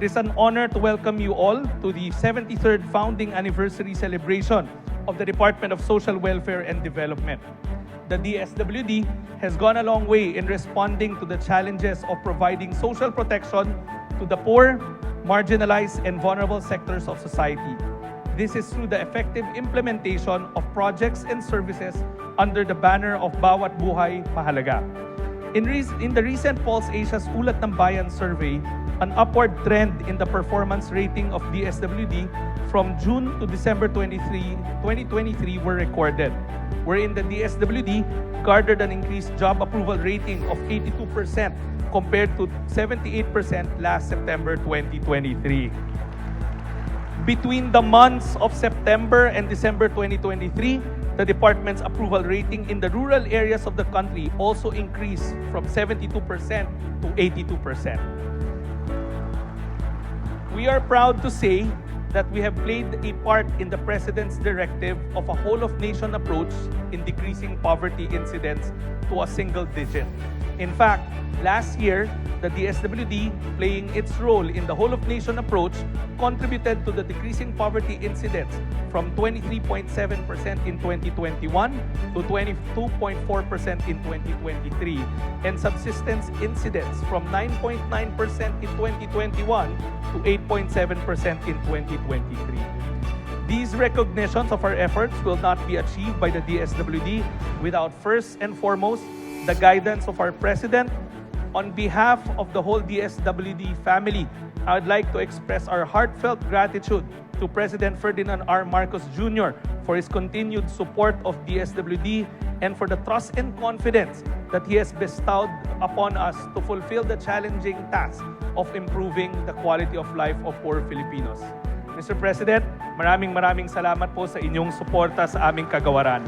It is an honor to welcome you all to the 73rd founding anniversary celebration of the Department of Social Welfare and Development. The DSWD has gone a long way in responding to the challenges of providing social protection to the poor, marginalized, and vulnerable sectors of society. This is through the effective implementation of projects and services under the banner of Bawat Buhay Mahalaga. In the recent Pulse Asia's Ulat ng Bayan survey, an upward trend in the performance rating of DSWD from June to December 2023 were recorded, wherein the DSWD garnered an increased job approval rating of 82% compared to 78% last September 2023. Between the months of September and December 2023, the department's approval rating in the rural areas of the country also increased from 72% to 82%. We are proud to say that we have played a part in the President's directive of a whole-of-nation approach in decreasing poverty incidence to a single digit. In fact, last year, the DSWD, playing its role in the whole-of-nation approach, contributed to the decreasing poverty incidence from 23.7% in 2021 to 22.4% in 2023, and subsistence incidence from 9.9% in 2021 to 8.7% in 2023. These recognitions of our efforts will not be achieved by the DSWD without first and foremost the guidance of our President. On behalf of the whole DSWD family, I would like to express our heartfelt gratitude to President Ferdinand R. Marcos Jr. for his continued support of DSWD and for the trust and confidence that he has bestowed upon us to fulfill the challenging task of improving the quality of life of poor Filipinos. Mr. President, maraming salamat po sa inyong suporta sa aming kagawaran.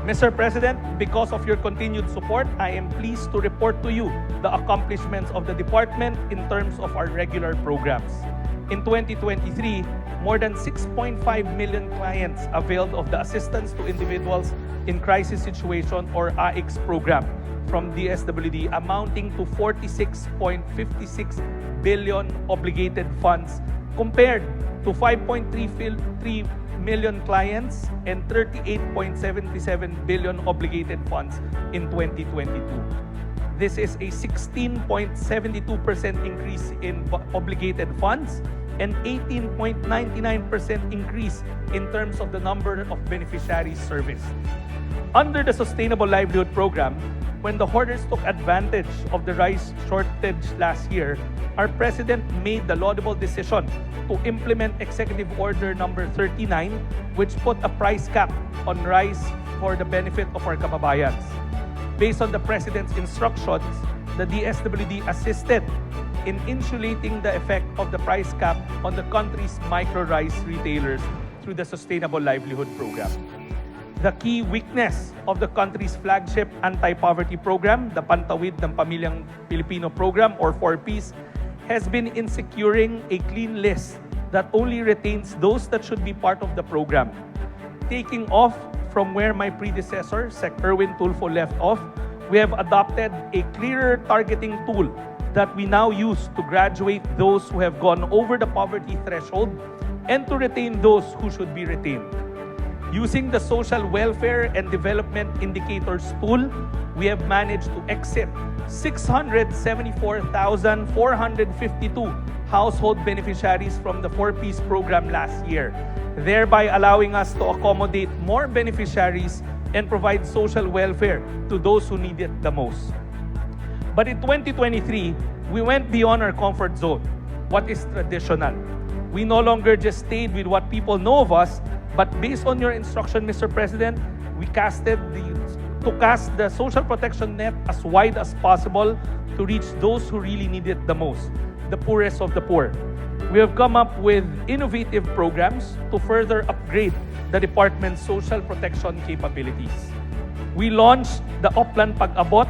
Mr. President, because of your continued support, I am pleased to report to you the accomplishments of the department in terms of our regular programs. In 2023, more than 6.5 million clients availed of the Assistance to Individuals in Crisis Situation or REX program from DSWD, amounting to 46.56 billion obligated funds compared to 5.3 million clients and 38.77 billion obligated funds in 2022. This is a 16.72% increase in obligated funds and 18.99% increase in terms of the number of beneficiaries serviced. Under the Sustainable Livelihood Program, when the hoarders took advantage of the rice shortage last year, our President made the laudable decision to implement Executive Order Number 39, which put a price cap on rice for the benefit of our kababayans. Based on the President's instructions, the DSWD assisted in insulating the effect of the price cap on the country's micro-rice retailers through the Sustainable Livelihood Program. The key weakness of the country's flagship anti-poverty program, the Pantawid ng Pamilyang Pilipino program or 4Ps, has been in securing a clean list that only retains those that should be part of the program. Taking off from where my predecessor, Sec. Erwin Tulfo, left off, we have adopted a clearer targeting tool that we now use to graduate those who have gone over the poverty threshold and to retain those who should be retained. Using the Social Welfare and Development Indicators tool, we have managed to exit 674,452 household beneficiaries from the 4Ps program last year, thereby allowing us to accommodate more beneficiaries and provide social welfare to those who need it the most. But in 2023, we went beyond our comfort zone, what is traditional. We no longer just stayed with what people know of us, but based on your instruction, Mr. President, we cast the social protection net as wide as possible to reach those who really need it the most, the poorest of the poor. We have come up with innovative programs to further upgrade the department's social protection capabilities. We launched the Oplan Pag-Abot.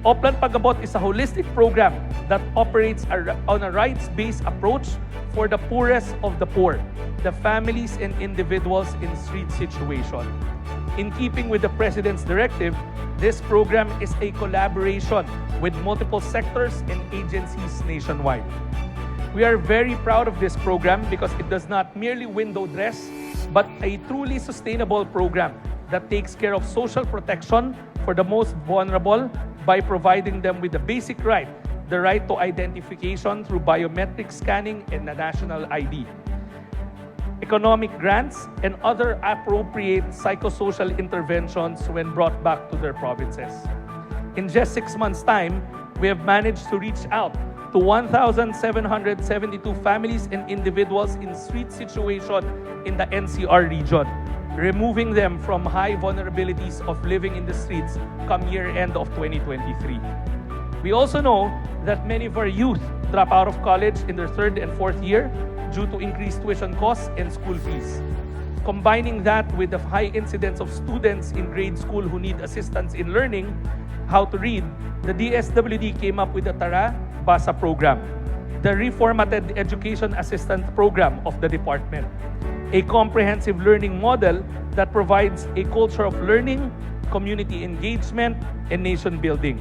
Oplan Pag-Abot is a holistic program that operates on a rights-based approach for the poorest of the poor, the families and individuals in street situation. In keeping with the President's directive, this program is a collaboration with multiple sectors and agencies nationwide. We are very proud of this program because it does not merely window dress, but a truly sustainable program that takes care of social protection for the most vulnerable by providing them with the basic right, the right to identification through biometric scanning and a national ID, economic grants, and other appropriate psychosocial interventions when brought back to their provinces. In just 6 months' time, we have managed to reach out to 1,772 families and individuals in street situation in the NCR region, removing them from high vulnerabilities of living in the streets come year-end of 2023. We also know that many of our youth drop out of college in their 3rd and 4th year due to increased tuition costs and school fees. Combining that with the high incidence of students in grade school who need assistance in learning how to read, the DSWD came up with the Tara Basa program, the reformatted education assistance program of the department, a comprehensive learning model that provides a culture of learning, community engagement, and nation building.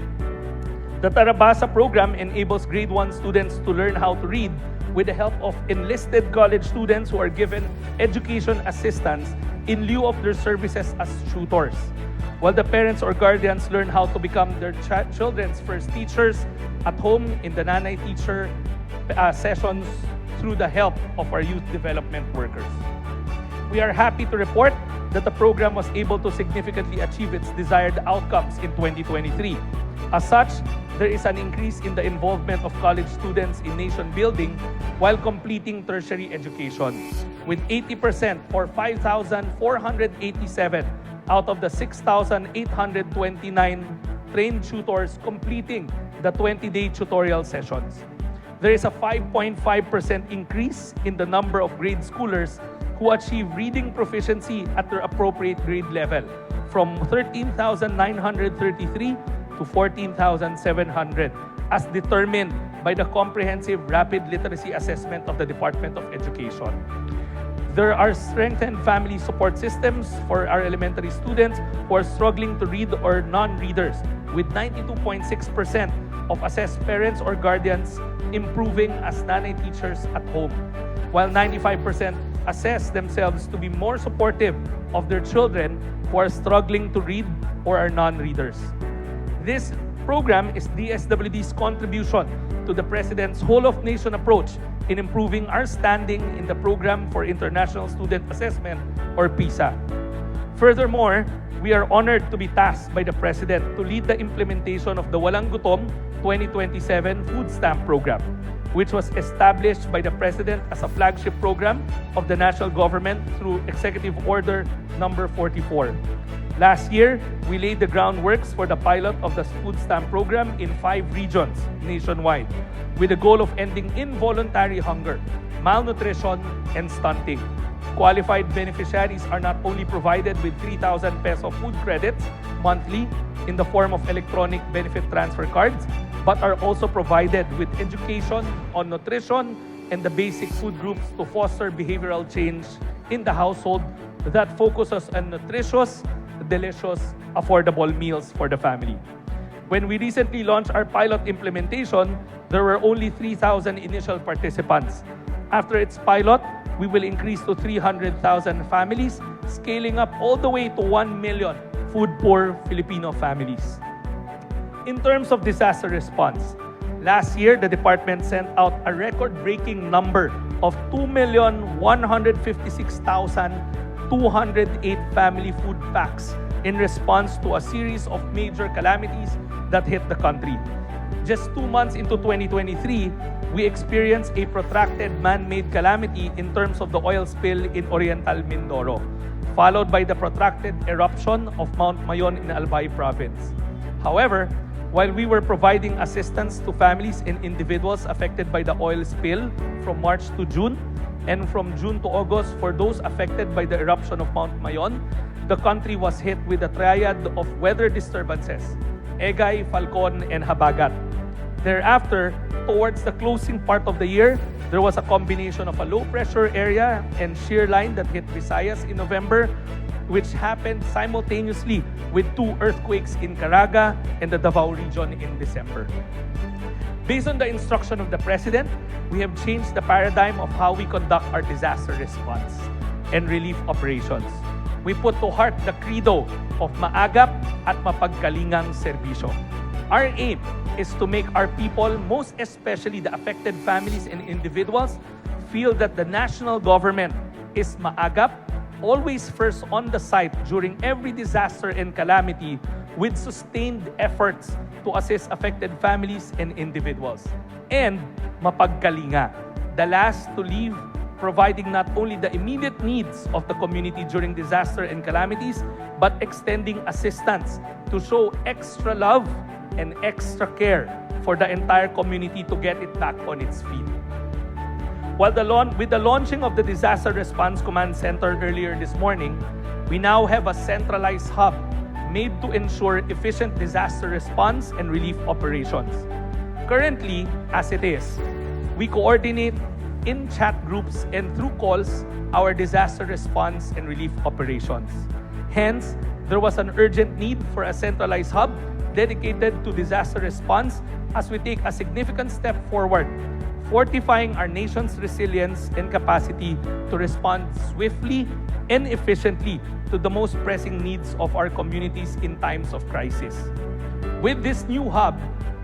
The Tara Basa program enables grade 1 students to learn how to read with the help of enlisted college students who are given education assistance in lieu of their services as tutors, while the parents or guardians learn how to become their children's first teachers at home in the nanay teacher sessions through the help of our youth development workers. We are happy to report that the program was able to significantly achieve its desired outcomes in 2023. As such, there is an increase in the involvement of college students in nation building while completing tertiary education, with 80% or 5,487 out of the 6,829 trained tutors completing the 20-day tutorial sessions. There is a 5.5% increase in the number of grade schoolers who achieve reading proficiency at their appropriate grade level, from 13,933 to 14,700, as determined by the Comprehensive Rapid Literacy Assessment of the Department of Education. There are strengthened family support systems for our elementary students who are struggling to read or non-readers, with 92.6% of assessed parents or guardians improving as nanay teachers at home, while 95% assess themselves to be more supportive of their children who are struggling to read or are non-readers. This program is DSWD's contribution to the President's whole-of-nation approach in improving our standing in the Program for International Student Assessment, or PISA. Furthermore, we are honored to be tasked by the President to lead the implementation of the Walang Gutom 2027 Food Stamp Program, which was established by the President as a flagship program of the national government through Executive Order Number 44. Last year, we laid the groundworks for the pilot of the food stamp program in 5 regions nationwide, with the goal of ending involuntary hunger, malnutrition, and stunting. Qualified beneficiaries are not only provided with 3,000 peso food credits monthly in the form of electronic benefit transfer cards, but are also provided with education on nutrition and the basic food groups to foster behavioral change in the household that focuses on nutritious, delicious, affordable meals for the family. When we recently launched our pilot implementation, there were only 3,000 initial participants. After its pilot, we will increase to 300,000 families, scaling up all the way to 1 million food-poor Filipino families. In terms of disaster response, last year, the department sent out a record-breaking number of 2,156,208 family food packs in response to a series of major calamities that hit the country. Just 2 months into 2023, we experienced a protracted man-made calamity in terms of the oil spill in Oriental Mindoro, followed by the protracted eruption of Mount Mayon in Albay Province. However, while we were providing assistance to families and individuals affected by the oil spill from March to June, and from June to August for those affected by the eruption of Mount Mayon, the country was hit with a triad of weather disturbances, Egay, Falcon, and Habagat. Thereafter, towards the closing part of the year, there was a combination of a low-pressure area and shear line that hit Visayas in November, which happened simultaneously with 2 earthquakes in Caraga and the Davao region in December. Based on the instruction of the President, we have changed the paradigm of how we conduct our disaster response and relief operations. We put to heart the credo of maagap at mapagkalingang serbisyo. Our aim is to make our people, most especially the affected families and individuals, feel that the national government is maagap, always first on the site during every disaster and calamity, with sustained efforts to assist affected families and individuals. And mapagkalinga, the last to leave, providing not only the immediate needs of the community during disaster and calamities, but extending assistance to show extra love and extra care for the entire community to get it back on its feet. With the launching of the Disaster Response Command Center earlier this morning, we now have a centralized hub made to ensure efficient disaster response and relief operations. Currently, as it is, we coordinate in chat groups and through calls our disaster response and relief operations. Hence, there was an urgent need for a centralized hub dedicated to disaster response as we take a significant step forward, fortifying our nation's resilience and capacity to respond swiftly and efficiently to the most pressing needs of our communities in times of crisis. With this new hub,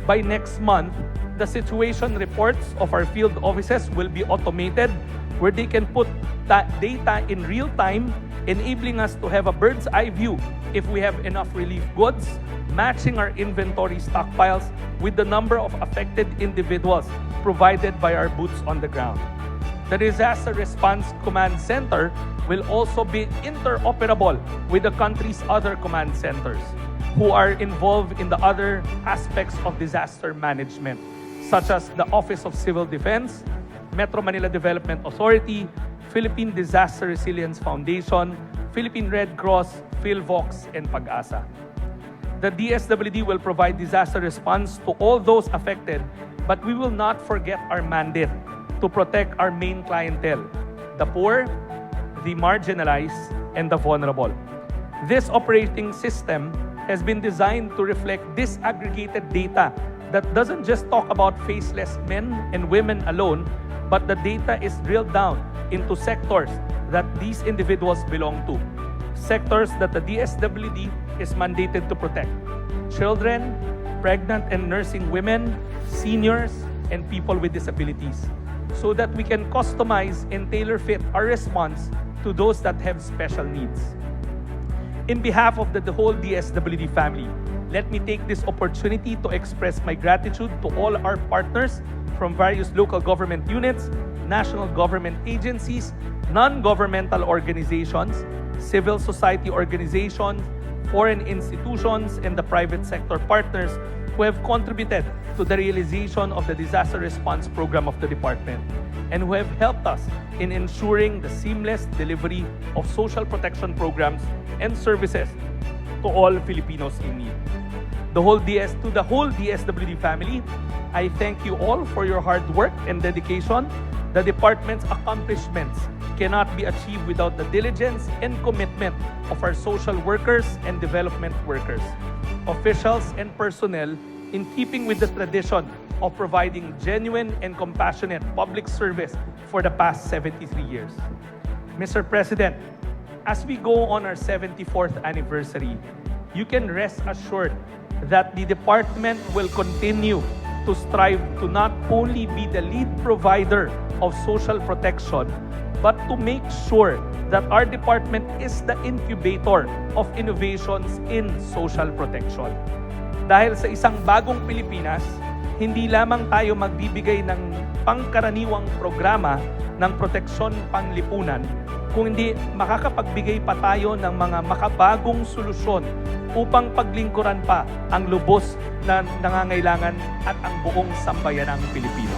by next month, the situation reports of our field offices will be automated, where they can put that data in real time, enabling us to have a bird's eye view if we have enough relief goods, matching our inventory stockpiles with the number of affected individuals provided by our boots on the ground. The Disaster Response Command Center will also be interoperable with the country's other command centers who are involved in the other aspects of disaster management, such as the Office of Civil Defense, Metro Manila Development Authority, Philippine Disaster Resilience Foundation, Philippine Red Cross, PhilVox, and Pag-asa. The DSWD will provide disaster response to all those affected, but we will not forget our mandate to protect our main clientele, the poor, the marginalized, and the vulnerable. This operating system has been designed to reflect disaggregated data that doesn't just talk about faceless men and women alone, but the data is drilled down into sectors that these individuals belong to. Sectors that the DSWD is mandated to protect: children, pregnant and nursing women, seniors, and people with disabilities, so that we can customize and tailor-fit our response to those that have special needs. In behalf of the whole DSWD family, let me take this opportunity to express my gratitude to all our partners from various local government units, national government agencies, non-governmental organizations, civil society organizations, foreign institutions, and the private sector partners who have contributed to the realization of the disaster response program of the department and who have helped us in ensuring the seamless delivery of social protection programs and services to all Filipinos in need. To the whole DSWD family, I thank you all for your hard work and dedication. The department's accomplishments cannot be achieved without the diligence and commitment of our social workers and development workers, officials and personnel, in keeping with the tradition of providing genuine and compassionate public service for the past 73 years. Mr. President, as we go on our 74th anniversary, you can rest assured that the department will continue to strive to not only be the lead provider of social protection, but to make sure that our department is the incubator of innovations in social protection. Dahil sa isang bagong Pilipinas, hindi lamang tayo magbibigay ng pangkaraniwang programa ng proteksyon panglipunan, kundi makakapagbigay pa tayo ng mga makabagong solusyon upang paglingkuran pa ang lubos na nangangailangan at ang buong sambayanang Pilipino.